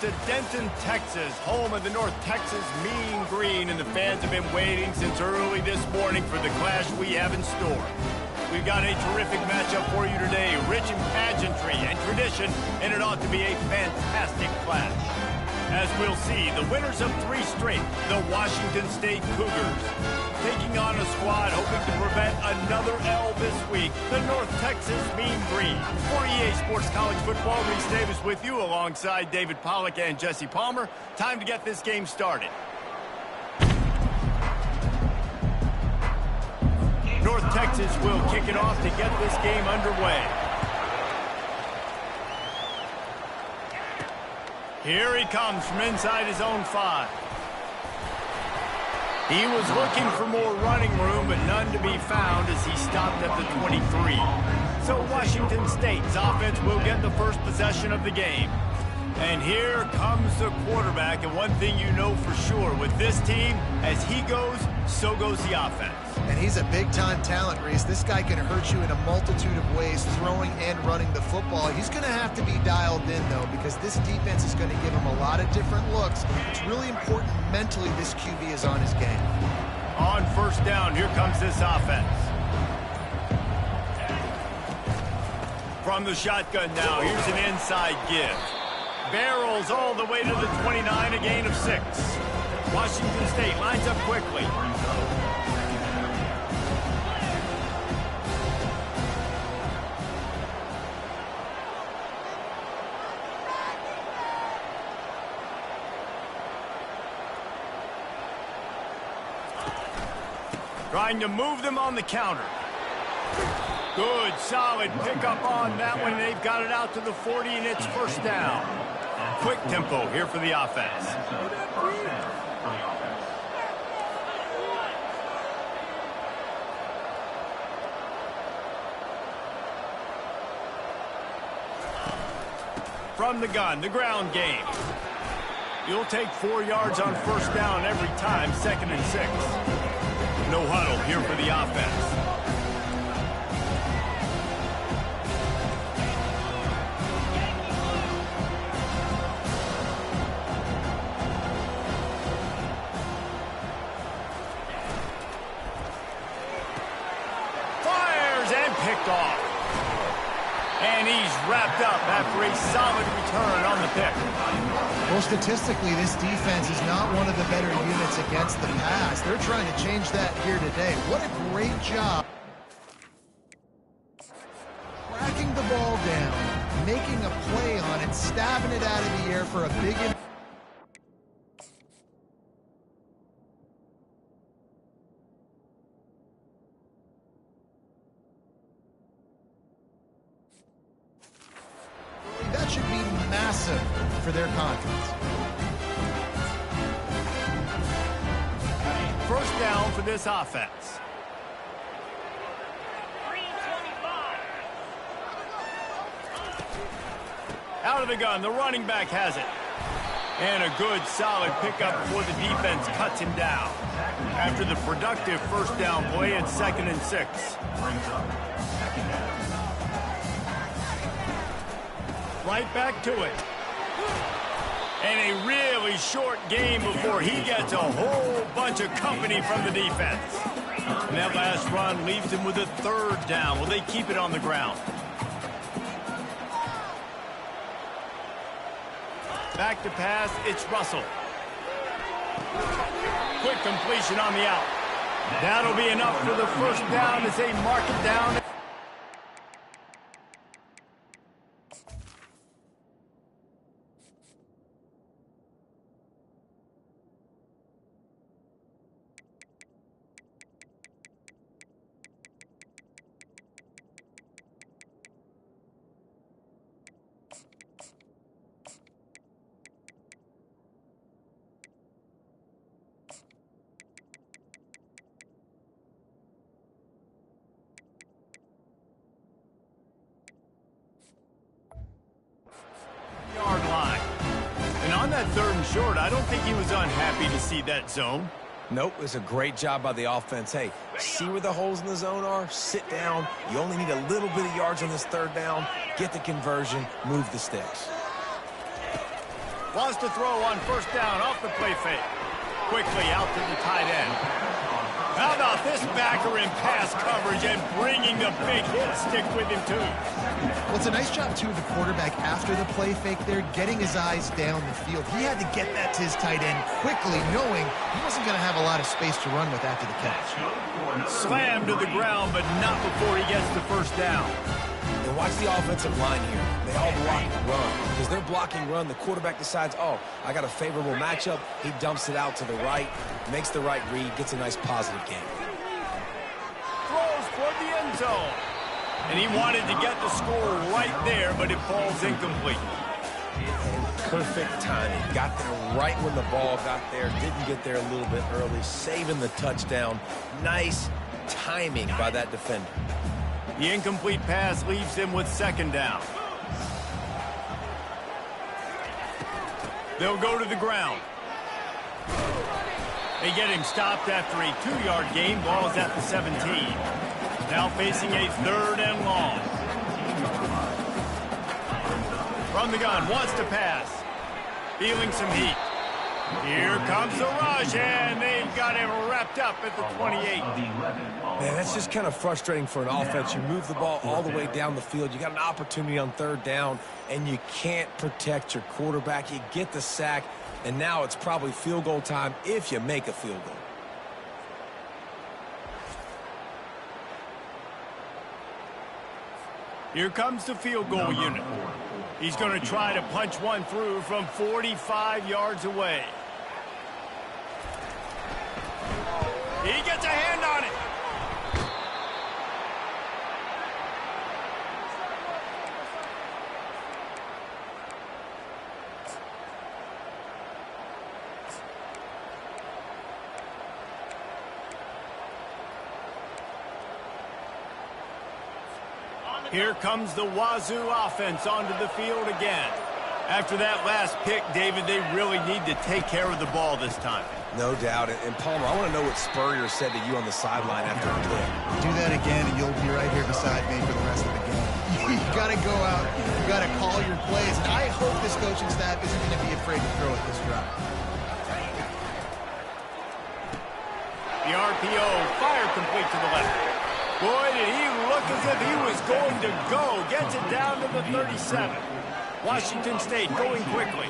welcome to Denton, Texas, home of the North Texas Mean Green, and the fans have been waiting since early this morning for the clash we have in store. We've got a terrific matchup for you today, rich in pageantry and tradition, and it ought to be a fantastic clash. As we'll see, the winners of 3 straight, the Washington State Cougars, taking on a squad hoping to prevent another L this week, the North Texas Mean Green. For EA Sports College Football, Reese Davis with you alongside David Pollack and Jesse Palmer. Time to get this game started. North Texas will kick it off to get this game underway. Here he comes from inside his own 5. He was looking for more running room, but none to be found as he stopped at the 23. So Washington State's offense will get the first possession of the game. And here comes the quarterback, and one thing you know for sure with this team, as he goes, so goes the offense. And he's a big-time talent, Reese. This guy can hurt you in a multitude of ways, throwing and running the football. He's going to have to be dialed in, though, because this defense is going to give him a lot of different looks. It's really important mentally this QB is on his game. On first down, here comes this offense. From the shotgun now, here's an inside give. Barrels all the way to the 29, a gain of 6. Washington State lines up quickly. Trying to move them on the counter. Good, solid pickup on that one. They've got it out to the 40, and it's first down. Quick tempo here for the offense. From the gun, the ground game. You'll take 4 yards on first down every time, 2nd and 6. No huddle here for the offense. Fires and picked off. And he's wrapped up after a solid return on the pick. Well, statistically, this defense is not one of the better units against the pass. They're trying to change that here today. What a great job. Tracking the ball down, making a play on it, stabbing it out of the air for a big... That should be massive for their confidence. First down for this offense. Out of the gun, the running back has it. And a good, solid pickup before the defense cuts him down. After the productive first down play, it's 2nd and 6. Right back to it. And a really short game before he gets a whole bunch of company from the defense. And that last run leaves him with a 3rd down. Will they keep it on the ground? Back to pass, it's Russell. Quick completion on the out. That'll be enough for the first down as they mark it down. Line. And on that 3rd and short, I don't think he was unhappy to see that zone. Nope, it was a great job by the offense. Hey, see where the holes in the zone are? Sit down. You only need a little bit of yards on this 3rd down. Get the conversion. Move the sticks. Wants to throw on first down off the play fake. Quickly out to the tight end. How about this backer in pass coverage and bringing the big hit stick with him, too? Well, it's a nice job, too, of the quarterback after the play fake there, getting his eyes down the field. He had to get that to his tight end quickly, knowing he wasn't going to have a lot of space to run with after the catch. Slammed to the ground, but not before he gets the first down. And watch the offensive line here. They all block run. Because they're blocking run, the quarterback decides, oh, I got a favorable matchup. He dumps it out to the right, makes the right read, gets a nice positive game. Throws toward the end zone. And he wanted to get the score right there, but it falls incomplete. And perfect timing. Got there right when the ball got there. Didn't get there a little bit early. Saving the touchdown. Nice timing by that defender. The incomplete pass leaves him with second down. They'll go to the ground. They get him stopped after a 2-yard gain. Ball is at the 17. Now facing a 3rd and long. From the gun, wants to pass. Feeling some heat. Here comes the rush, and they've got him wrapped up at the 28. Man, that's just kind of frustrating for an offense. You move the ball all the way down the field. You got an opportunity on 3rd down, and you can't protect your quarterback. You get the sack, and now it's probably field goal time if you make a field goal. Here comes the field goal unit. He's going to try to punch one through from 45 yards away. He gets a hand on it. Here comes the Wazoo offense onto the field again. After that last pick, David, they really need to take care of the ball this time. No doubt. And Palmer, I want to know what Spurrier said to you on the sideline after the play. Do that again, and you'll be right here beside me for the rest of the game. You got to go out. You got to call your plays. And I hope this coaching staff isn't going to be afraid to throw at this drive. The RPO, fire complete to the left. Boy, did he look as if he was going to go. Gets it down to the 37. Washington State going quickly.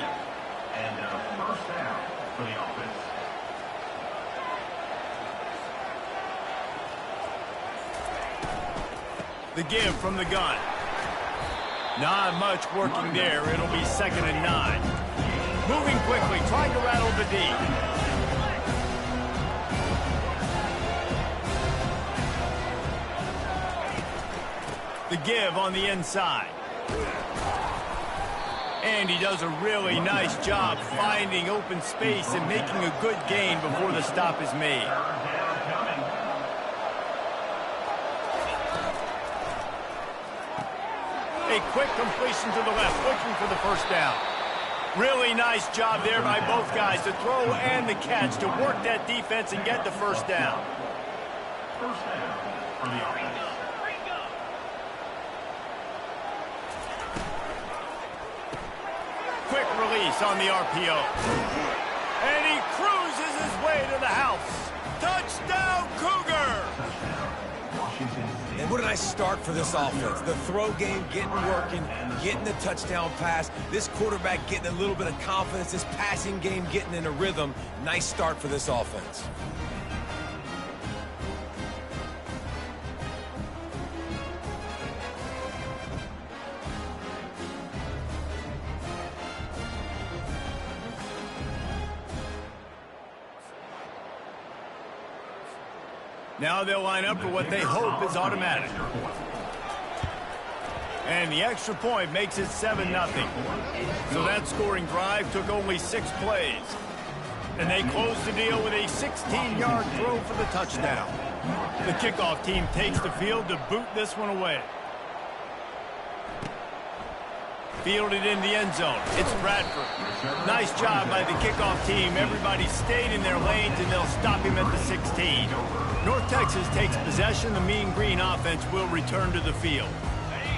And first down for the offense. The give from the gun. Not much working there. It'll be 2nd and 9. Moving quickly, trying to rattle the D. The give on the inside. And he does a really nice job finding open space and making a good gain before the stop is made. A quick completion to the left, looking for the first down. Really nice job there by both guys, the throw and the catch, to work that defense and get the first down. First down for the offense. Quick release on the RPO. And he cruises his way to the house. Touchdown, Cougar! And what a nice start for this offense. The throw game getting working, getting the touchdown pass. This quarterback getting a little bit of confidence. This passing game getting in a rhythm. Nice start for this offense. Now they'll line up for what they hope is automatic. And the extra point makes it 7-0. So that scoring drive took only 6 plays. And they close the deal with a 16-yard throw for the touchdown. The kickoff team takes the field to boot this one away. Fielded in the end zone. It's Bradford. Nice job by the kickoff team. Everybody stayed in their lanes, and they'll stop him at the 16. North Texas takes possession. The Mean Green offense will return to the field.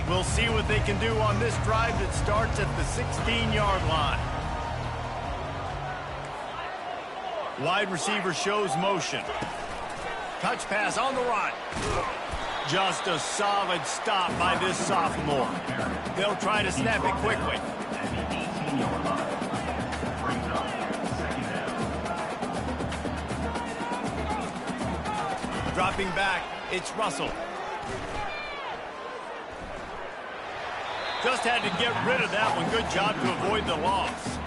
We'll see what they can do on this drive that starts at the 16-yard line. Wide receiver shows motion. Touch pass on the run. Just a solid stop by this sophomore. They'll try to snap it quickly. Dropping back, it's Russell. Just had to get rid of that one. Good job to avoid the loss.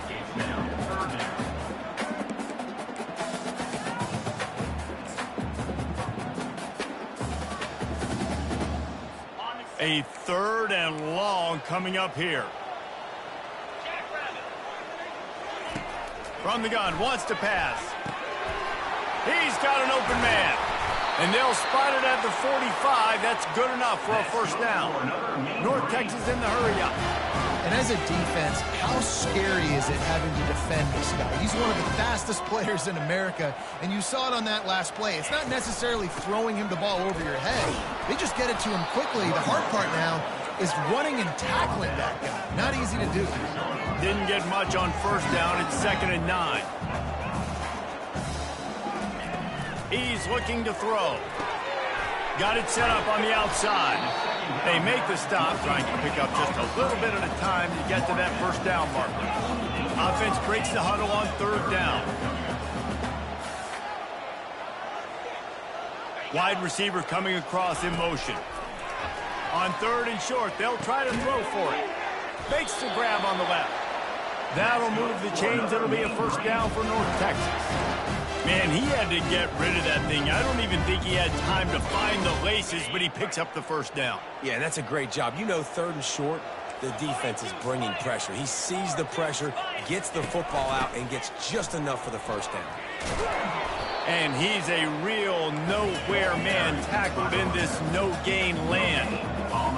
A 3rd and long coming up here. From the gun, wants to pass. He's got an open man. And they'll spot it at the 45. That's good enough for a first down. North Texas in the hurry up. And as a defense, how scary is it having to defend this guy? He's one of the fastest players in America, and you saw it on that last play. It's not necessarily throwing him the ball over your head. They just get it to him quickly. The hard part now is running and tackling that guy. Not easy to do. Didn't get much on first down. It's 2nd and 9. He's looking to throw. Got it set up on the outside. They make the stop, trying to pick up just a little bit at a time to get to that first down marker. Offense breaks the huddle on 3rd down. Wide receiver coming across in motion. On 3rd and short, they'll try to throw for it. Makes the grab on the left. That'll move the chains. It'll be a first down for North Texas. Man, he had to get rid of that thing. I don't even think he had time to find the laces, but he picks up the first down. Yeah, that's a great job. You know, 3rd and short, the defense is bringing pressure. He sees the pressure, gets the football out, and gets just enough for the first down. And he's a real nowhere man tackled in this no-gain land.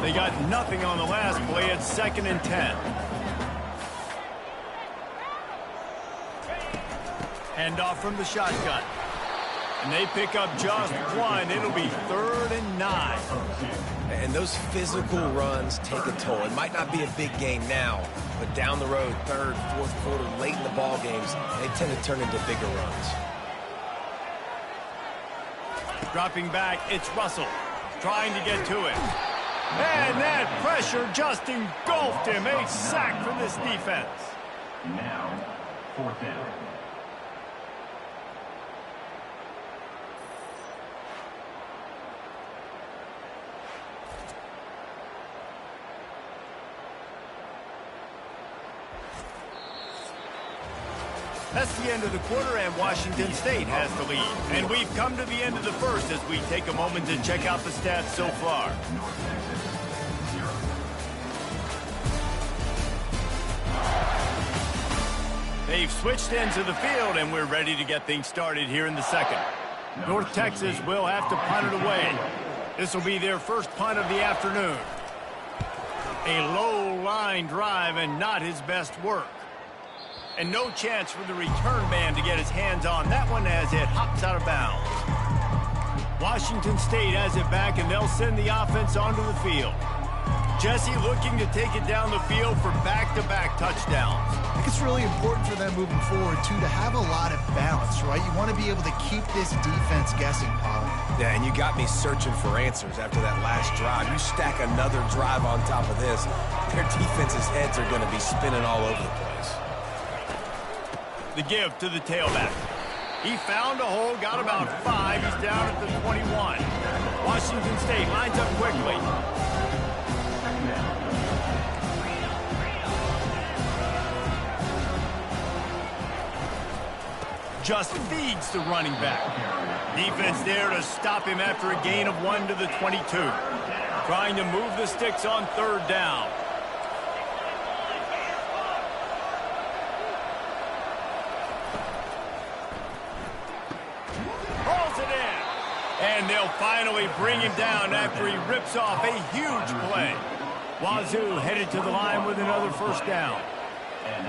They got nothing on the last play. It's 2nd and 10. Hand off from the shotgun. And they pick up just one. It'll be 3rd and 9. And those physical runs take a toll. It might not be a big game now, but down the road, 3rd, 4th quarter, late in the ball games, they tend to turn into bigger runs. Dropping back, it's Russell. Trying to get to it. And that pressure just engulfed him. A sack for this defense. Now, 4th down. That's the end of the quarter, and Washington State has the lead. And we've come to the end of the first as we take a moment to check out the stats so far. They've switched into the field, and we're ready to get things started here in the second. North Texas will have to punt it away. This will be their first punt of the afternoon. A low line drive and not his best work. And no chance for the return man to get his hands on that one as it hops out of bounds. Washington State has it back, and they'll send the offense onto the field. Jesse looking to take it down the field for back-to-back touchdowns. I think it's really important for them moving forward, too, to have a lot of balance, right? You want to be able to keep this defense guessing, Paul. Yeah, and you got me searching for answers after that last drive. You stack another drive on top of this, their defense's heads are going to be spinning all over the place. The give to the tailback. He found a hole, got about 5. He's down at the 21. Washington State lines up quickly. Just feeds the running back. Defense there to stop him after a gain of 1 to the 22. Trying to move the sticks on 3rd down. And they'll finally bring him down after he rips off a huge play. Wazoo headed to the line with another first down.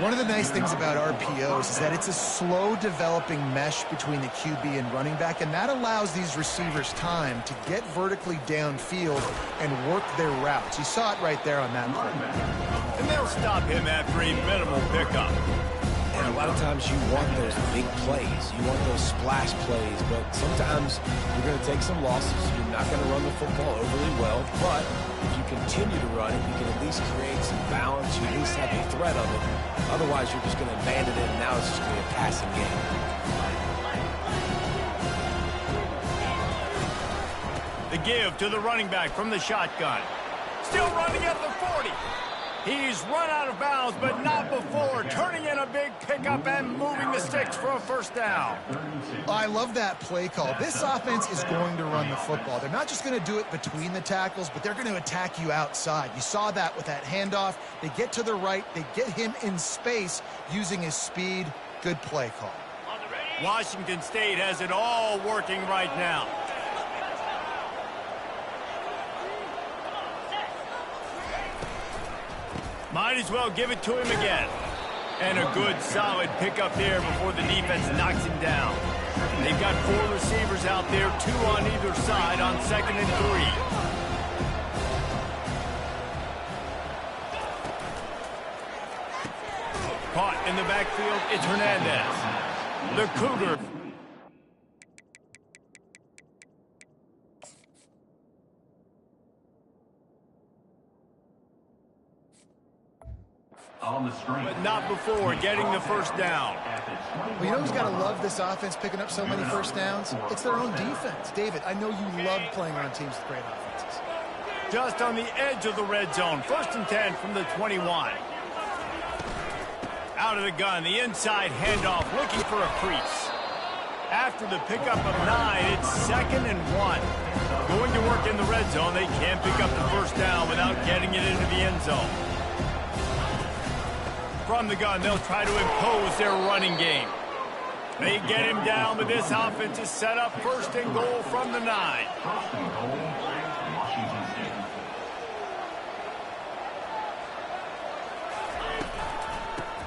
One of the nice things about RPOs is that it's a slow developing mesh between the QB and running back, and that allows these receivers time to get vertically downfield and work their routes. You saw it right there on that play. And they'll stop him after a minimal pickup. And a lot of times you want those big plays. You want those splash plays, but sometimes you're going to take some losses. You're not going to run the football overly well, but if you continue to run it, you can at least create some balance. You at least have the threat of it. Otherwise, you're just going to abandon it, and now it's just going to be a passing game. The give to the running back from the shotgun. Still running at the 40. He's run out of bounds, but not before turning in a big pickup and moving the sticks for a first down. I love that play call. This offense is going to run the football. They're not just going to do it between the tackles, but they're going to attack you outside. You saw that with that handoff. They get to the right. They get him in space using his speed. Good play call. Washington State has it all working right now. Might as well give it to him again. And a good, solid pickup there before the defense knocks him down. They've got 4 receivers out there, 2 on either side on 2nd and 3. Caught in the backfield, it's Hernandez. The Cougar. On the screen. But not before getting the first down. Well, you know who's got to love this offense picking up so many first downs? It's their own defense. David, I know you love playing on teams with great offenses. Just on the edge of the red zone. 1st and 10 from the 21. Out of the gun, the inside handoff, looking for a crease. After the pickup of 9, it's 2nd and 1. Going to work in the red zone. They can't pick up the first down without getting it into the end zone. From the gun, they'll try to impose their running game. They get him down, but this offense is set up 1st and goal from the 9. First and goal, Washington State.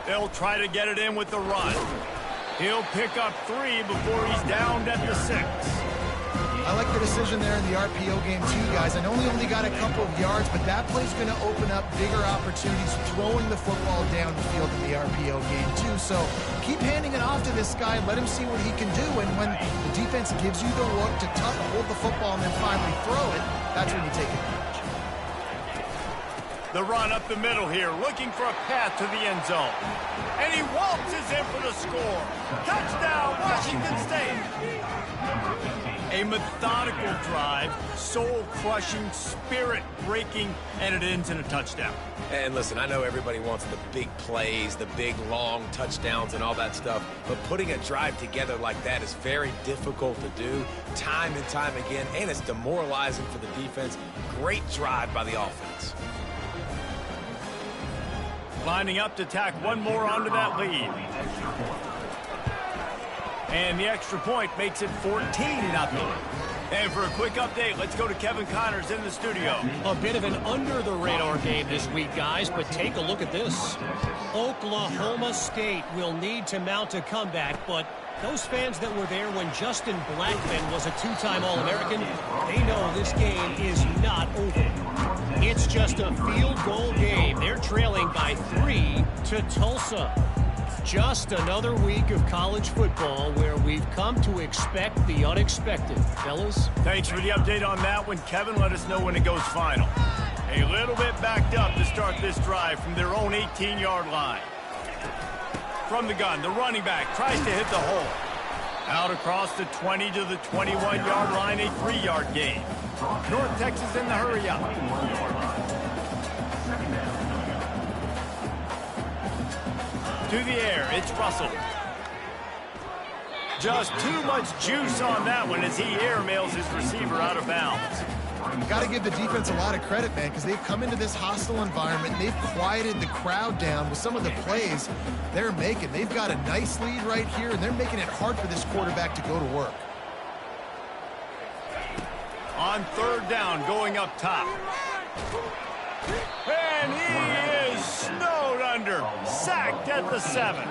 They'll try to get it in with the run. He'll pick up 3 before he's downed at the 6. I like the decision there in the RPO game too, guys. I know he only got a couple of yards, but that play's going to open up bigger opportunities throwing the football down the field in the RPO game too. So keep handing it off to this guy. Let him see what he can do. And when the defense gives you the look to hold the football and then finally throw it, that's when you take advantage. The run up the middle here, looking for a path to the end zone. And he waltzes in for the score. Touchdown, Washington State. A methodical drive, soul-crushing, spirit-breaking, and it ends in a touchdown. And listen, I know everybody wants the big plays, the big, long touchdowns and all that stuff, but putting a drive together like that is very difficult to do time and time again, and it's demoralizing for the defense. Great drive by the offense. Lining up to tack one more onto that lead. And the extra point makes it 14-0. And for a quick update, let's go to Kevin Connors in the studio. A bit of an under-the-radar game this week, guys, but take a look at this. Oklahoma State will need to mount a comeback, but those fans that were there when Justin Blackmon was a 2-time All-American, they know this game is not over. It's just a field goal game. They're trailing by 3 to Tulsa. Just another week of college football where we've come to expect the unexpected. Fellas? Thanks for the update on that one, Kevin. Let us know when it goes final. A little bit backed up to start this drive from their own 18-yard line. From the gun, the running back tries to hit the hole. Out across the 20 to the 21-yard line, a 3-yard gain. North Texas in the hurry-up. To the air, it's Russell. Just too much juice on that one as he airmails his receiver out of bounds. Got to give the defense a lot of credit, man, because they've come into this hostile environment. They've quieted the crowd down with some of the plays they're making. They've got a nice lead right here, and they're making it hard for this quarterback to go to work. On 3rd down, going up top. And he is snowed under, sacked at the 7.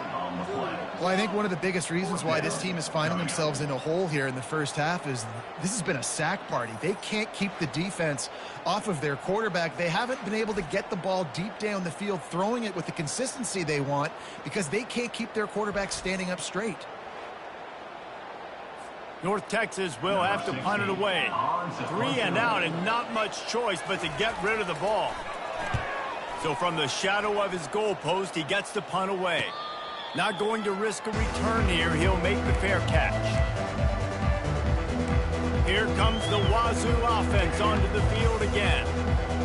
Well, I think one of the biggest reasons why this team is finding themselves in a hole here in the first half is this has been a sack party. They can't keep the defense off of their quarterback. They haven't been able to get the ball deep down the field, throwing it with the consistency they want because they can't keep their quarterback standing up straight. North Texas will have to punt it away. 3 and out and not much choice but to get rid of the ball. So from the shadow of his goalpost, he gets the punt away. Not going to risk a return here. He'll make the fair catch. Here comes the Wazoo offense onto the field again.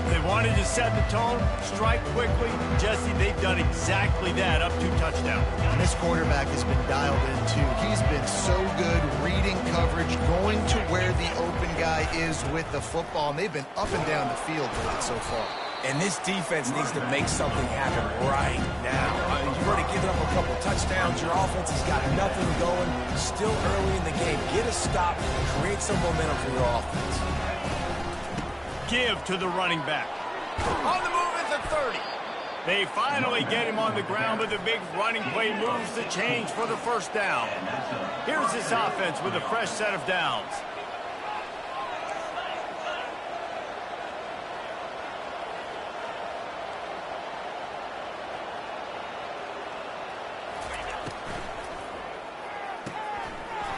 They wanted to set the tone, strike quickly. Jesse, they've done exactly that, up 2 touchdowns. And this quarterback has been dialed in, too. He's been so good reading coverage, going to where the open guy is with the football, and they've been up and down the field with it so far. And this defense needs to make something happen right now. You've already given up a couple touchdowns. Your offense has got nothing going. Still early in the game. Get a stop. Create some momentum for your offense. Give to the running back. On the move at the 30. They finally get him on the ground, but the big running play moves the change for the first down. Here's this offense with a fresh set of downs.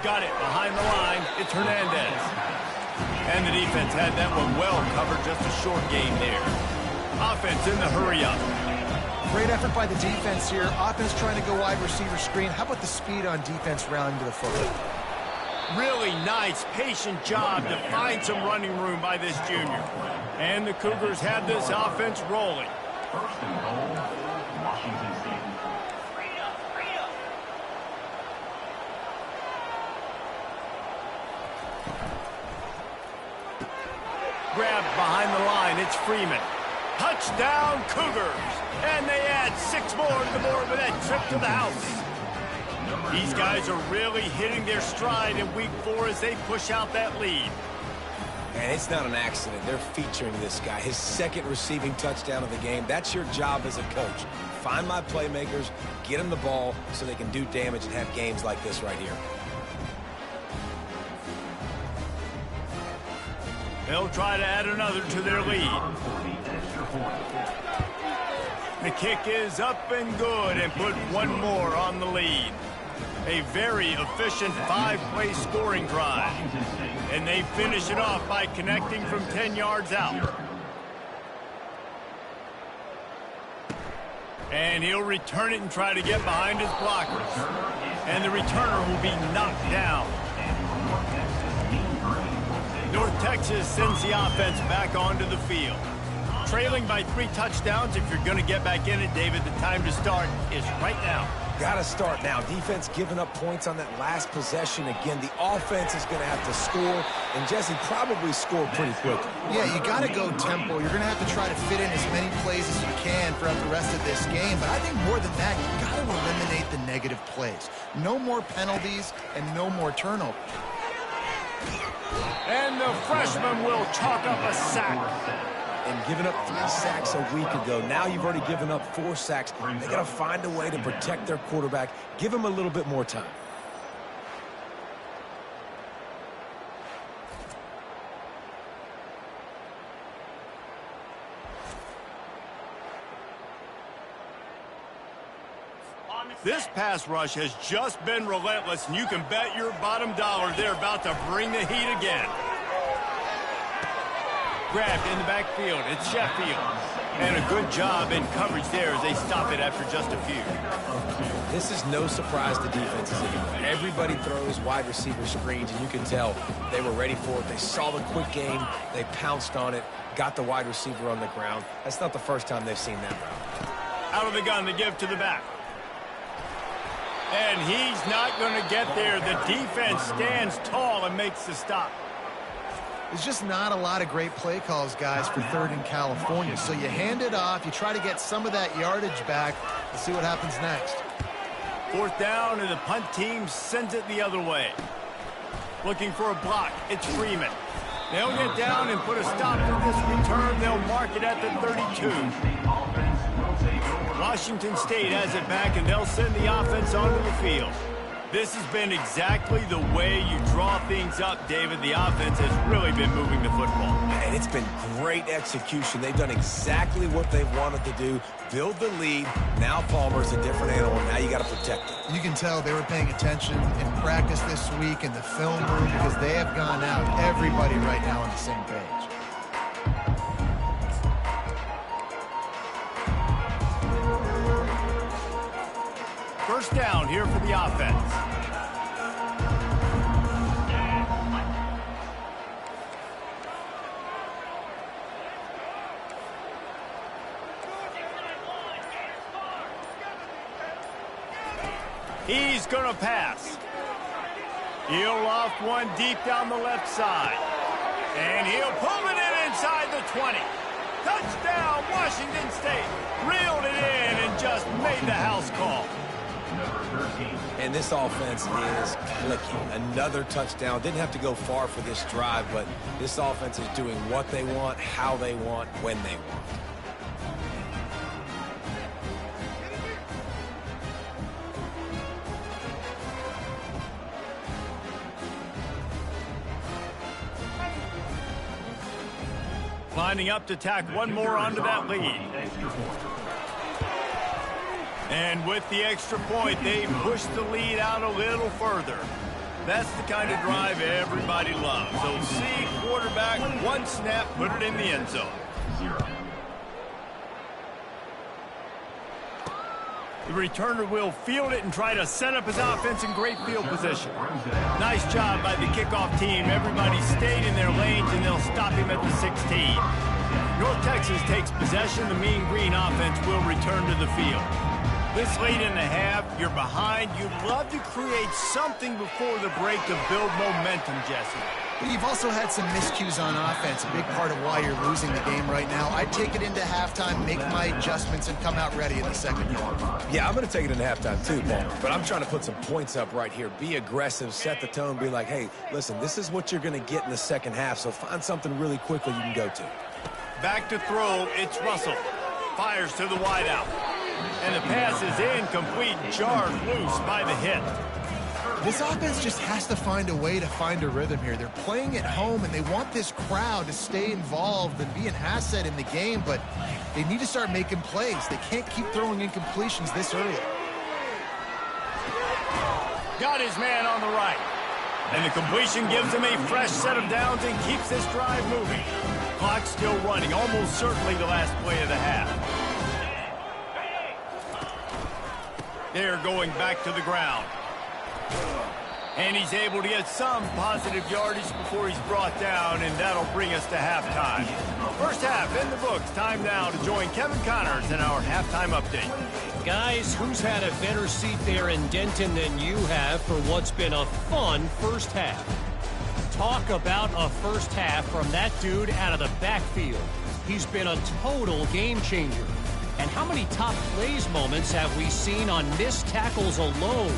Got it behind the line. It's Hernandez. And the defense had that one well covered. Just a short gain there. Offense in the hurry up. Great effort by the defense here. Offense trying to go wide receiver screen. How about the speed on defense rounding to the football? Really nice, patient job to find some running room by this junior. And the Cougars have this offense rolling. First and goal, Washington State. Grabbed behind the line, it's Freeman. Touchdown, Cougars! And they add 6 more to the board with that trip to the house. These guys are really hitting their stride in week 4 as they push out that lead. And it's not an accident. They're featuring this guy. His 2nd receiving touchdown of the game. That's your job as a coach. Find my playmakers, get them the ball so they can do damage and have games like this right here. They'll try to add another to their lead. The kick is up and good and put 1 more on the lead. A very efficient 5-play scoring drive. And they finish it off by connecting from 10 yards out. And he'll return it and try to get behind his blockers. And the returner will be knocked down. North Texas sends the offense back onto the field. Trailing by 3 touchdowns. If you're going to get back in it, David, the time to start is right now. Got to start now. Defense giving up points on that last possession. Again, the offense is going to have to score, and Jesse probably scored pretty quickly. Yeah, you got to go tempo. You're going to have to try to fit in as many plays as you can throughout the rest of this game. But I think more than that, you got to eliminate the negative plays. No more penalties and no more turnovers. And the freshman will chalk up a sack. And giving up 3 sacks a week ago. Now you've already given up 4 sacks. They got to find a way to protect their quarterback. Give him a little bit more time. This pass rush has just been relentless, and you can bet your bottom dollar they're about to bring the heat again. Grabbed in the backfield. It's Sheffield. And a good job in coverage there as they stop it after just a few. This is no surprise to defenses anymore. Everybody throws wide receiver screens, and you can tell they were ready for it. They saw the quick game. They pounced on it, got the wide receiver on the ground. That's not the first time they've seen that route. Out of the gun to give to the back. And he's not going to get there. The defense stands tall and makes the stop. There's just not a lot of great play calls, guys, for 3rd and California. So you hand it off, you try to get some of that yardage back, and see what happens next. 4th down, and the punt team sends it the other way. Looking for a block. It's Freeman. They'll get down and put a stop to this return. They'll mark it at the 32. Washington State has it back, and they'll send the offense onto the field. This has been exactly the way you draw things up, David. The offense has really been moving the football. And it's been great execution. They've done exactly what they've wanted to do, build the lead. Now Palmer's a different animal. Now you got to protect it. You can tell they were paying attention in practice this week in the film room because they have gone out, everybody right now on the same page. First down here for the offense. He's going to pass. He'll loft one deep down the left side. And he'll pull it in inside the 20. Touchdown, Washington State. Reeled it in and just made the house call. And this offense is clicking. Another touchdown. Didn't have to go far for this drive, but this offense is doing what they want, how they want, when they want. Lining up to tack one more onto that lead. And with the extra point, they push the lead out a little further. That's the kind of drive everybody loves. So see quarterback, one snap, put it in the end zone. The returner will field it and try to set up his offense in great field position. Nice job by the kickoff team. Everybody stayed in their lanes, and they'll stop him at the 16. North Texas takes possession. The Mean Green offense will return to the field. This late in the half, you're behind. You'd love to create something before the break to build momentum, Jesse. But you've also had some miscues on offense, a big part of why you're losing the game right now. I'd take it into halftime, make my adjustments, and come out ready in the second half. Yeah, I'm going to take it into halftime too, Paul. But I'm trying to put some points up right here. Be aggressive, set the tone, be like, hey, listen, this is what you're going to get in the second half, so find something really quickly you can go to. Back to throw, it's Russell. Fires to the wideout. And the pass is incomplete, jarred loose by the hit. This offense just has to find a way to find a rhythm here. They're playing at home, and they want this crowd to stay involved and be an asset in the game, but they need to start making plays. They can't keep throwing incompletions this early. Got his man on the right. And the completion gives him a fresh set of downs and keeps this drive moving. Clock still running, almost certainly the last play of the half. They're going back to the ground. And he's able to get some positive yardage before he's brought down, and that'll bring us to halftime. First half in the books. Time now to join Kevin Connors in our halftime update. Guys, who's had a better seat there in Denton than you have for what's been a fun first half? Talk about a first half from that dude out of the backfield. He's been a total game changer. And how many top plays moments have we seen on missed tackles alone?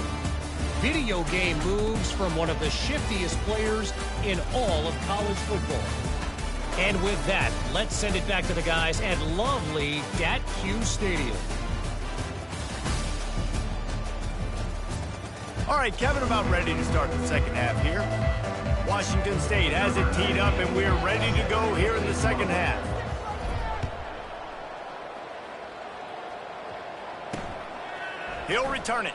Video game moves from one of the shiftiest players in all of college football. And with that, let's send it back to the guys at lovely Dat-Q Stadium. All right, Kevin, about ready to start the second half here. Washington State has it teed up, and we're ready to go here in the second half. He'll return it.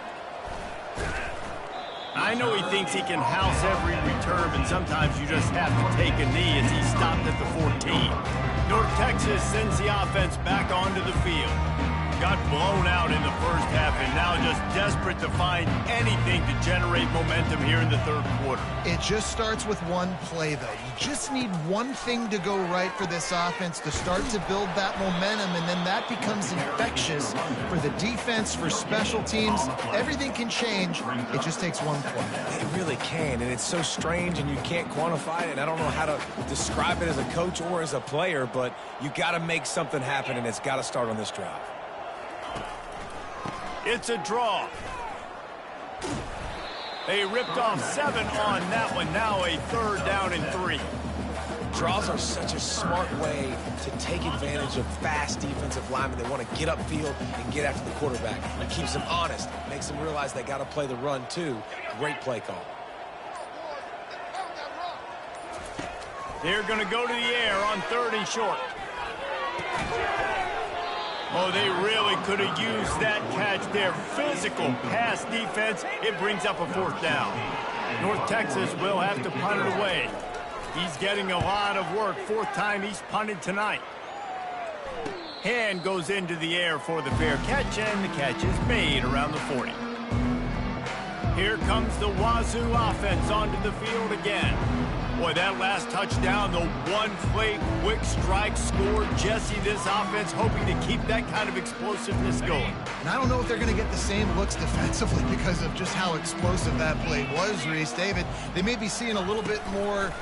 I know he thinks he can house every return, but sometimes you just have to take a knee as he stopped at the 14. North Texas sends the offense back onto the field. Got blown out in the first half and now just desperate to find anything to generate momentum here in the third quarter. It just starts with one play, though. You just need one thing to go right for this offense to start to build that momentum, and then that becomes infectious for the defense, for special teams. Everything can change. It just takes one play. It really can, and it's so strange, and you can't quantify it, and I don't know how to describe it as a coach or as a player, but you got to make something happen, and it's got to start on this drive. It's a draw. They ripped off 7 on that one. Now a third down and 3. Draws are such a smart way to take advantage of fast defensive linemen. They want to get upfield and get after the quarterback. It keeps them honest, makes them realize they got to play the run too. Great play call. They're going to go to the air on 3rd and short. Oh, they really could have used that catch there. Physical pass defense. It brings up a 4th down. North Texas will have to punt it away. He's getting a lot of work. 4th time he's punted tonight. Hand goes into the air for the fair catch, and the catch is made around the 40. Here comes the Wazoo offense onto the field again. Boy, that last touchdown, the one-play quick strike score. Jesse, this offense hoping to keep that kind of explosiveness going. And I don't know if they're going to get the same looks defensively because of just how explosive that play was, Reese. David, they may be seeing a little bit more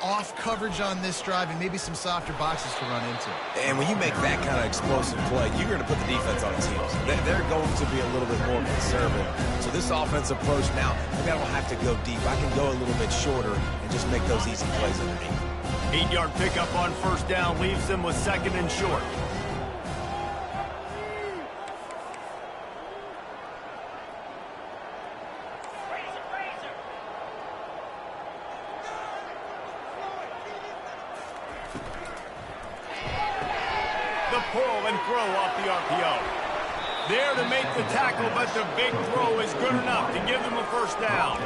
off coverage on this drive and maybe some softer boxes to run into. And when you make that kind of explosive play, you're going to put the defense on its heels. They're going to be a little bit more conservative. So this offensive approach now, maybe I don't have to go deep. I can go a little bit shorter and just make those easy plays underneath. 8-yard pickup on 1st down leaves them with 2nd and short. The pull and throw off the RPO. There to make the tackle, but the big throw is good enough to give them a 1st down.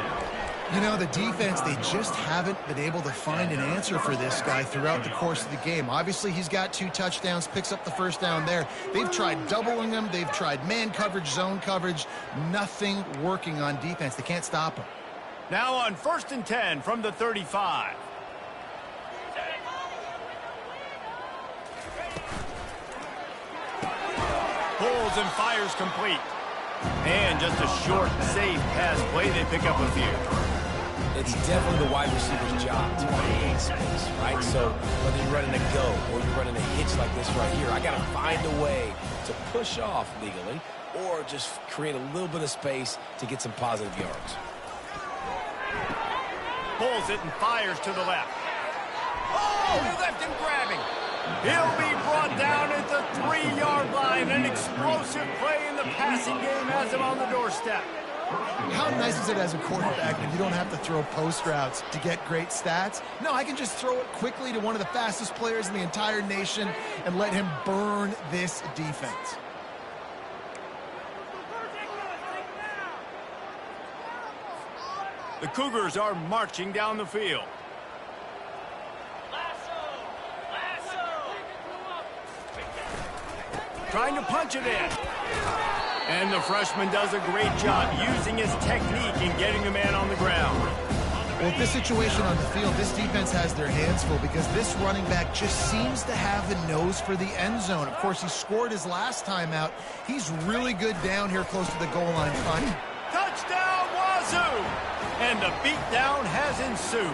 You know, the defense, they just haven't been able to find an answer for this guy throughout the course of the game. Obviously, he's got 2 touchdowns, picks up the 1st down there. They've tried doubling him. They've tried man coverage, zone coverage. Nothing working on defense. They can't stop him. Now on 1st and 10 from the 35. Pulls and fires complete. And just a short, safe pass play. They pick up a few. It's definitely the wide receiver's job to create space, right? So whether you're running a go or you're running a hitch like this right here, I got to find a way to push off legally or just create a little bit of space to get some positive yards. Pulls it and fires to the left. Oh, he left him grabbing. He'll be brought down at the 3-yard line. An explosive play in the passing game has him on the doorstep. How nice is it as a quarterback that you don't have to throw post routes to get great stats? No, I can just throw it quickly to one of the fastest players in the entire nation and let him burn this defense. The Cougars are marching down the field. Trying to punch it in. And the freshman does a great job using his technique and getting the man on the ground. Well, with this situation on the field, this defense has their hands full because this running back just seems to have the nose for the end zone. Of course, he scored his last time out. He's really good down here close to the goal line. Touchdown, Wazoo! And the beatdown has ensued.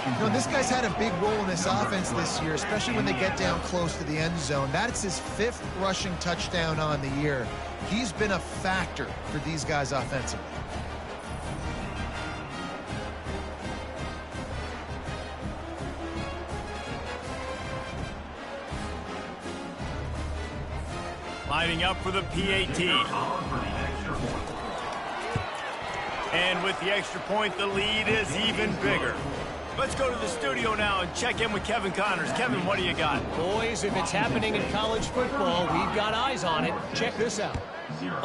You know, this guy's had a big role in this offense this year, especially when they get down close to the end zone. That's his 5th rushing touchdown on the year. He's been a factor for these guys offensively. Lining up for the PAT. And with the extra point, the lead is even bigger. Let's go to the studio now and check in with Kevin Connors. Kevin, what do you got? Boys, if it's happening in college football, we've got eyes on it. Check this out.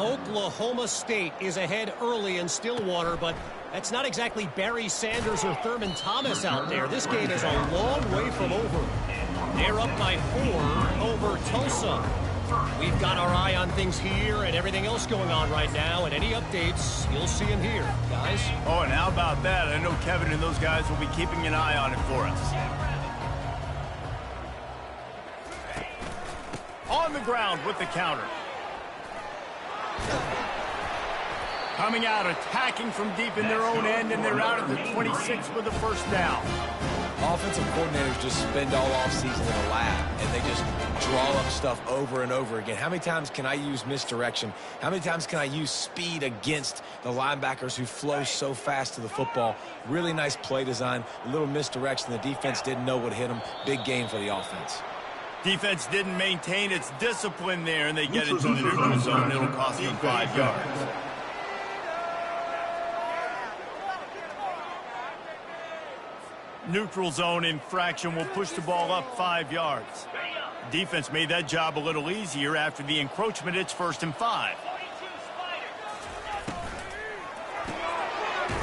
Oklahoma State is ahead early in Stillwater, but that's not exactly Barry Sanders or Thurman Thomas out there. This game is a long way from over. They're up by 4 over Tulsa. We've got our eye on things here and everything else going on right now, and any updates, you'll see them here, guys. Oh, and how about that? I know Kevin and those guys will be keeping an eye on it for us. On the ground with the counter. Coming out, attacking from deep in their own end, and they're out at the 26 with the 1st down. Offensive coordinators just spend all offseason in a lab, and they just draw up stuff over and over again. How many times can I use misdirection? How many times can I use speed against the linebackers who flow so fast to the football? Really nice play design, a little misdirection. The defense didn't know what hit them. Big gain for the offense. Defense didn't maintain its discipline there, and they get into the neutral zone. It'll cost them 5 yards. Neutral zone infraction will push the ball up 5 yards. Defense made that job a little easier after the encroachment. It's 1st and 5.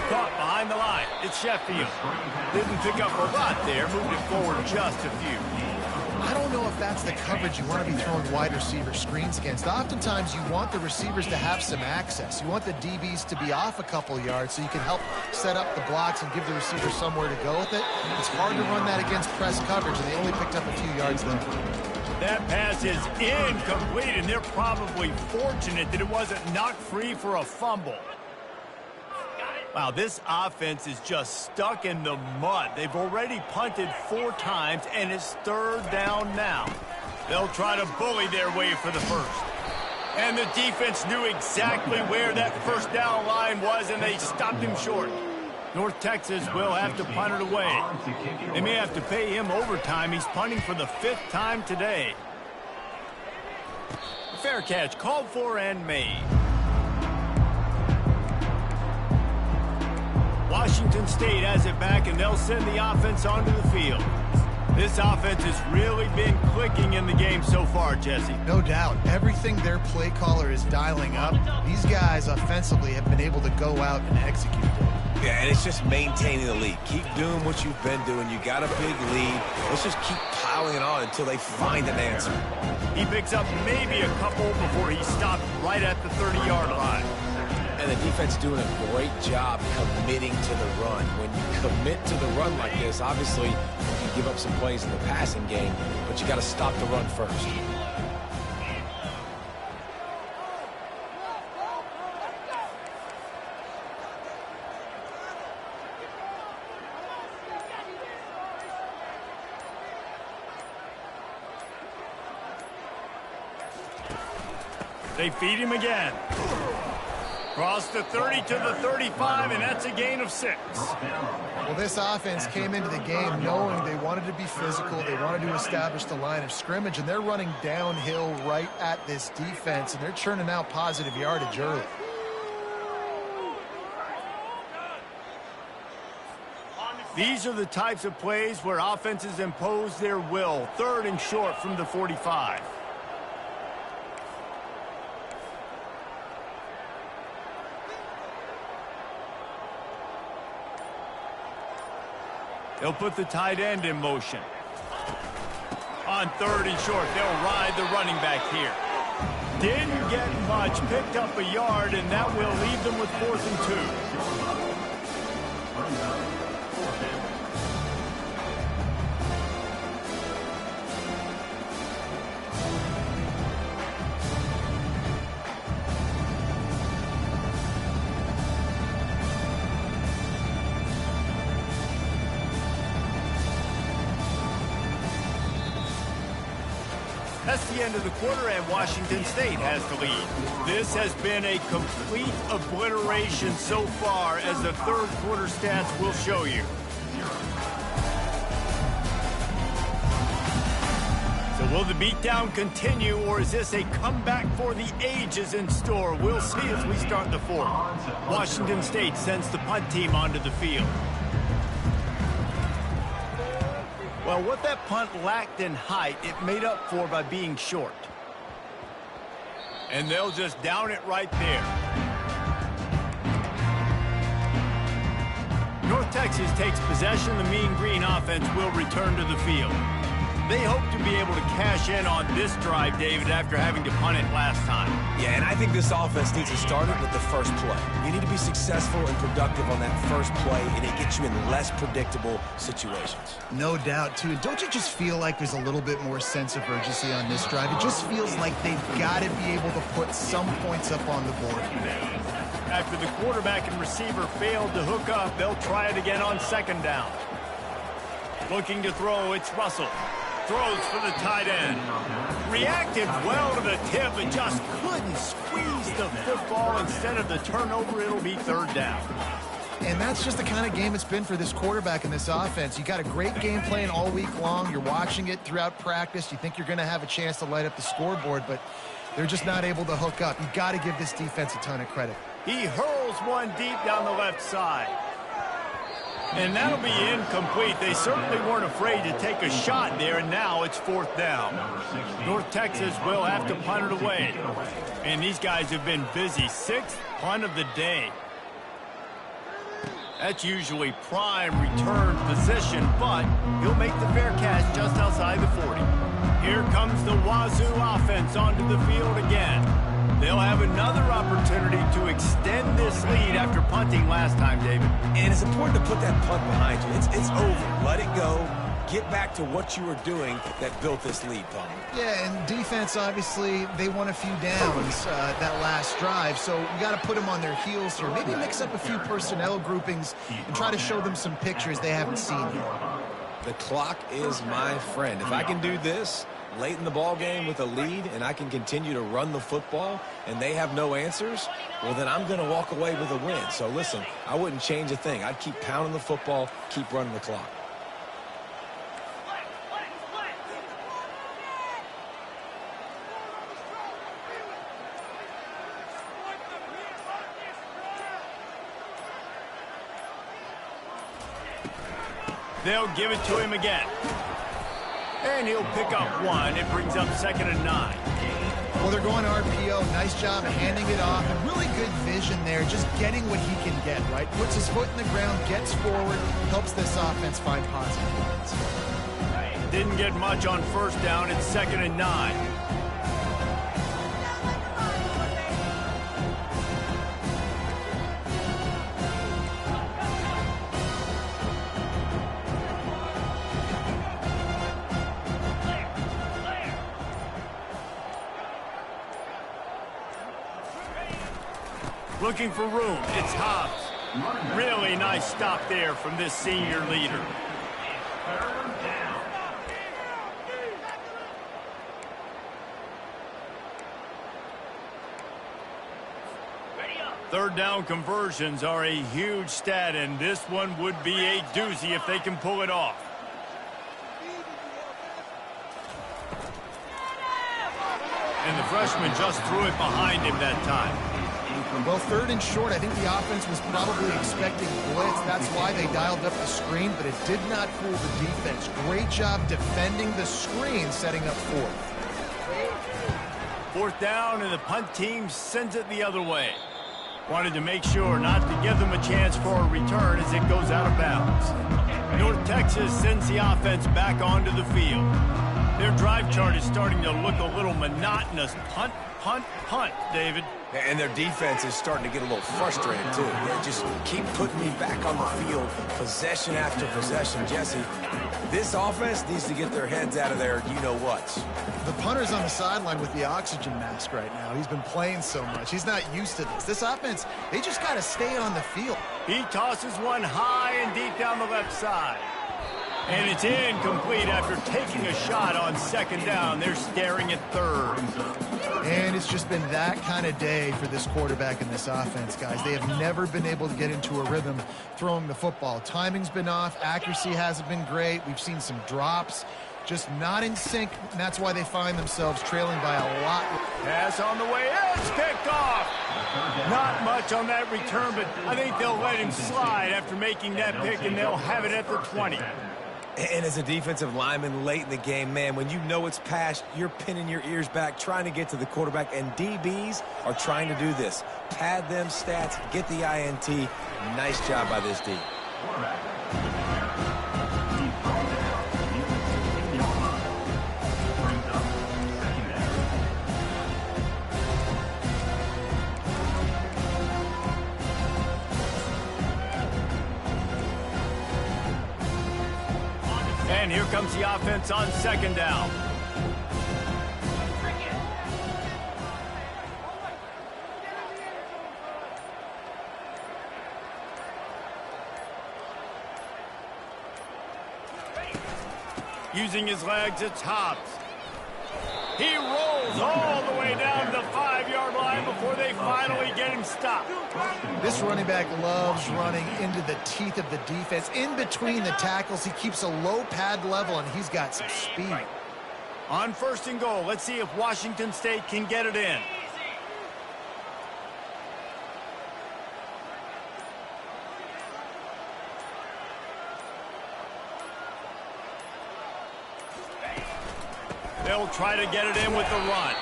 Caught behind the line. It's Sheffield. Didn't pick up a lot there. Moved it forward just a few. I don't know if that's the coverage you want to be throwing wide receiver screens against. Oftentimes, you want the receivers to have some access. You want the DBs to be off a couple yards so you can help set up the blocks and give the receiver somewhere to go with it. It's hard to run that against press coverage, and they only picked up a few yards there. That pass is incomplete, and they're probably fortunate that it wasn't knocked free for a fumble. Wow, this offense is just stuck in the mud. They've already punted 4 times, and it's 3rd down now. They'll try to bully their way for the first. And the defense knew exactly where that 1st down line was, and they stopped him short. North Texas will have to punt it away. They may have to pay him overtime. He's punting for the 5th time today. Fair catch called for and made. Washington State has it back, and they'll send the offense onto the field. This offense has really been clicking in the game so far, Jesse. No doubt. Everything their play caller is dialing up, these guys offensively have been able to go out and execute it. Yeah, and it's just maintaining the lead. Keep doing what you've been doing. You got a big lead. Let's just keep piling it on until they find an answer. He picks up maybe a couple before he stopped right at the 30-yard line. And the defense doing a great job committing to the run. When you commit to the run like this, obviously you give up some plays in the passing game, but you got to stop the run first. They feed him again. Cross the 30 to the 35, and that's a gain of 6. Well, this offense came into the game knowing they wanted to be physical. They wanted to establish the line of scrimmage, and they're running downhill right at this defense, and they're churning out positive yardage early. These are the types of plays where offenses impose their will. 3rd and short from the 45. They'll put the tight end in motion. On 3rd and short, they'll ride the running back here. Didn't get much, picked up a yard, and that will leave them with 4th and 2. That's the end of the quarter, and Washington State has the lead. This has been a complete obliteration so far, as the 3rd quarter stats will show you. So will the beatdown continue, or is this a comeback for the ages in store? We'll see as we start the 4th. Washington State sends the punt team onto the field. Well, what that punt lacked in height, it made up for by being short. And they'll just down it right there. North Texas takes possession. The Mean Green offense will return to the field. They hope to be able to cash in on this drive, David, after having to punt it last time. Yeah, and I think this offense needs to start it with the first play. You need to be successful and productive on that first play, and it gets you in less predictable situations. No doubt, too. Don't you just feel like there's a little bit more sense of urgency on this drive? It just feels like they've got to be able to put some points up on the board. After the quarterback and receiver failed to hook up, they'll try it again on 2nd down. Looking to throw, it's Russell. Throws for the tight end. Reacted well to the tip and just couldn't squeeze the football. Instead of the turnover, it'll be third down. And that's just the kind of game it's been for this quarterback in this offense. You got a great game plan all week long. You're watching it throughout practice. You think you're going to have a chance to light up the scoreboard, but they're just not able to hook up. You got to give this defense a ton of credit. He hurls one deep down the left side. And that'll be incomplete. They certainly weren't afraid to take a shot there, and now it's fourth down. North Texas will have to punt it away. And these guys have been busy. Sixth punt of the day. That's usually prime return position, but he'll make the fair catch just outside the 40. Here comes the Wazoo offense onto the field again. They'll have another opportunity to extend this lead after punting last time, David. And it's important to put that punt behind you. It's over. Let it go. Get back to what you were doing that built this lead, Paul. Yeah, and defense, obviously, they won a few downs that last drive, so you got to put them on their heels here. Maybe mix up a few personnel groupings and try to show them some pictures they haven't seen yet. The clock is my friend. If I can do this late in the ball game with a lead and I can continue to run the football and they have no answers, well, then I'm going to walk away with a win. So, listen, I wouldn't change a thing. I'd keep pounding the football, keep running the clock. They'll give it to him again. And he'll pick up one. It brings up 2nd and 9. Well, they're going RPO. Nice job of handing it off. And really good vision there, just getting what he can get, right? Puts his foot in the ground, gets forward, helps this offense find positive points. Didn't get much on first down. It's 2nd and 9. Looking for room. It's Hobbs. Really nice stop there from this senior leader. Third down conversions are a huge stat, and this one would be a doozy if they can pull it off. And the freshman just threw it behind him that time. Well, 3rd and short, I think the offense was probably expecting blitz. That's why they dialed up the screen, but it did not fool the defense. Great job defending the screen, setting up 4th. 4th down, and the punt team sends it the other way. Wanted to make sure not to give them a chance for a return as it goes out of bounds. North Texas sends the offense back onto the field. Their drive chart is starting to look a little monotonous. Punt, punt, punt, David. And their defense is starting to get a little frustrated, too. They just keep putting me back on the field, possession after possession. Jesse, this offense needs to get their heads out of their you-know-whats. The punter's on the sideline with the oxygen mask right now. He's been playing so much. He's not used to this. This offense, they just got to stay on the field. He tosses one high and deep down the left side. And it's incomplete after taking a shot on 2nd down. They're staring at 3rd. And it's just been that kind of day for this quarterback and this offense, guys. They have never been able to get into a rhythm throwing the football. Timing's been off. Accuracy hasn't been great. We've seen some drops. Just not in sync, and that's why they find themselves trailing by a lot. Pass on the way. It's picked off. Not much on that return, but I think they'll let him slide after making that pick, and they'll have it at the 20. And as a defensive lineman late in the game, man, when you know it's past, you're pinning your ears back, trying to get to the quarterback, and DBs are trying to do this. Pad them stats, get the INT. Nice job by this D. And here comes the offense on 2nd down. Using his legs, it's Hobbs. He rolls all the way down to the 5-yard line before they finally get him stopped. This running back loves running into the teeth of the defense. In between the tackles, he keeps a low pad level, and he's got some speed. On 1st and goal, let's see if Washington State can get it in. They'll try to get it in with the run.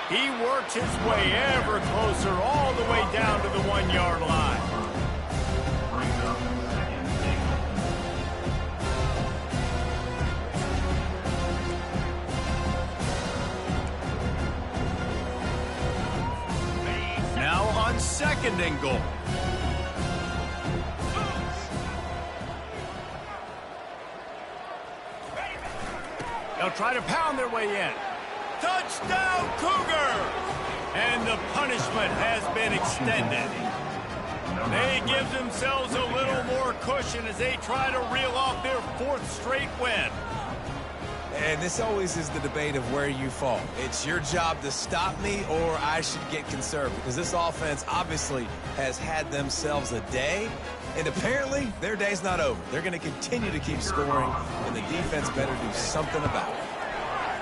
He works his way ever closer all the way down to the 1-yard line. Now on 2nd and goal. They'll try to pound their way in. Touchdown, Cougar! And the punishment has been extended. They give themselves a little more cushion as they try to reel off their 4th straight win. And this always is the debate of where you fall. It's your job to stop me, or I should get conservative, because this offense obviously has had themselves a day, and apparently their day's not over. They're going to continue to keep scoring, and the defense better do something about it.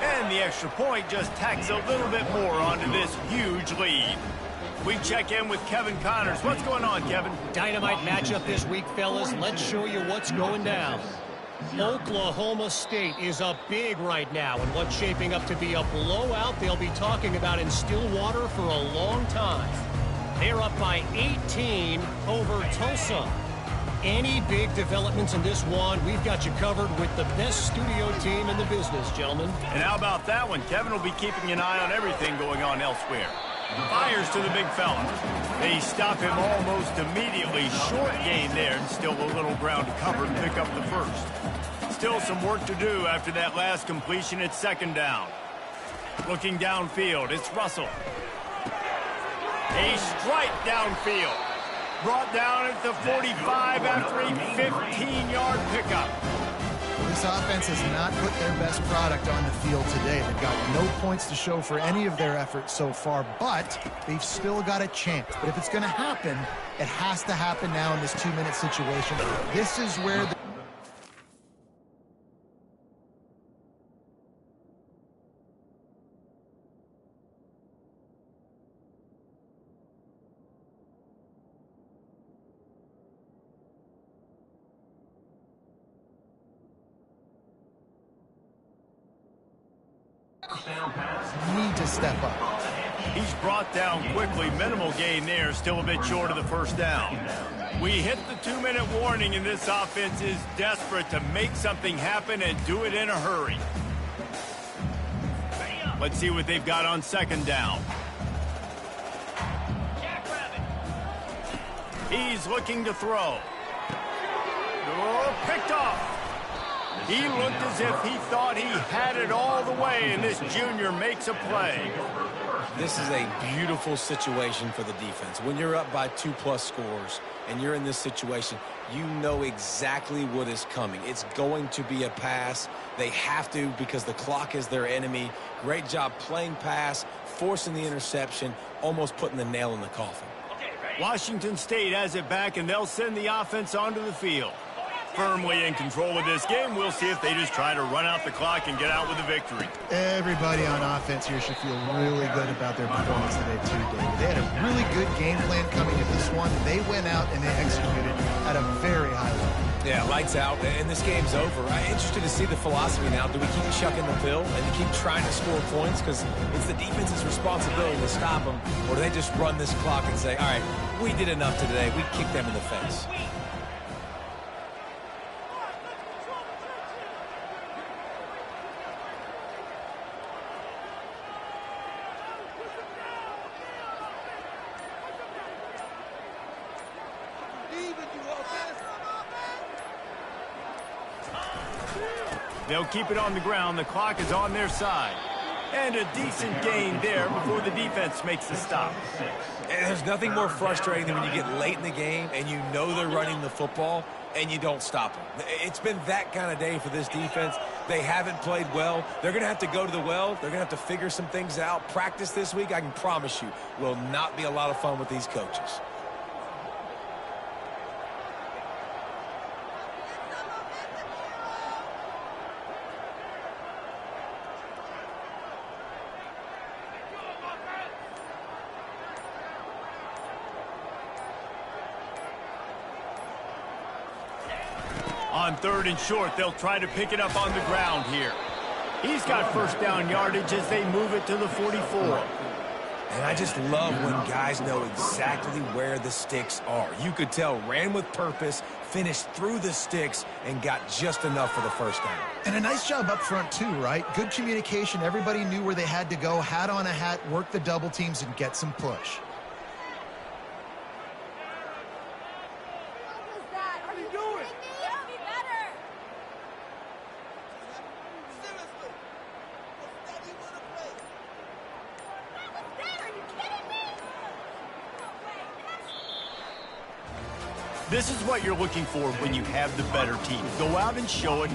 And the extra point just tacks a little bit more onto this huge lead. We check in with Kevin Connors. What's going on, Kevin? Dynamite matchup this week, fellas. Let's show you what's going down. Oklahoma State is up big right now, and what's shaping up to be a blowout they'll be talking about in Stillwater for a long time. They're up by 18 over Tulsa. Any big developments in this one, we've got you covered with the best studio team in the business, gentlemen. And how about that one? Kevin will be keeping an eye on everything going on elsewhere. Fires to the big fella. They stop him almost immediately. Short gain there, and still a little ground to cover and pick up the first. Still some work to do after that last completion at 2nd down. Looking downfield, it's Russell. A strike downfield. Brought down at the 45 after a 15-yard pickup. This offense has not put their best product on the field today. They've got no points to show for any of their efforts so far, but they've still got a chance. But if it's going to happen, it has to happen now in this 2-minute situation. This is where the need to step up. He's brought down quickly. Minimal gain there. Still a bit short of the 1st down. We hit the 2-minute warning, and this offense is desperate to make something happen and do it in a hurry. Let's see what they've got on 2nd down. He's looking to throw. Oh, picked off. He looked as if he thought he had it all the way, and this junior makes a play. This is a beautiful situation for the defense. When you're up by 2+ scores and you're in this situation, you know exactly what is coming. It's going to be a pass. They have to, because the clock is their enemy. Great job playing pass, forcing the interception, almost putting the nail in the coffin. Washington State has it back, and they'll send the offense onto the field. Firmly in control of this game. We'll see if they just try to run out the clock and get out with a victory. Everybody on offense here should feel really good about their performance today, too, David. They had a really good game plan coming to this one. They went out and they executed at a very high level. Yeah, lights out, and this game's over. I'm interested to see the philosophy now. Do we keep chucking the pill and keep trying to score points because it's the defense's responsibility to stop them, or do they just run this clock and say, all right, we did enough today, we kicked them in the face? They'll keep it on the ground. The clock is on their side. And a decent gain there before the defense makes the stop. And there's nothing more frustrating than when you get late in the game and you know they're running the football and you don't stop them. It's been that kind of day for this defense. They haven't played well. They're going to have to go to the well. They're going to have to figure some things out. Practice this week, I can promise you, will not be a lot of fun with these coaches. On 3rd and short, they'll try to pick it up on the ground here. He's got first down yardage as they move it to the 44. And I just love when guys know exactly where the sticks are. You could tell ran with purpose, finished through the sticks, and got just enough for the first down. And a nice job up front, too, right? Good communication. Everybody knew where they had to go, hat on a hat, work the double teams, and get some push. This is what you're looking for when you have the better team. Go out and show it.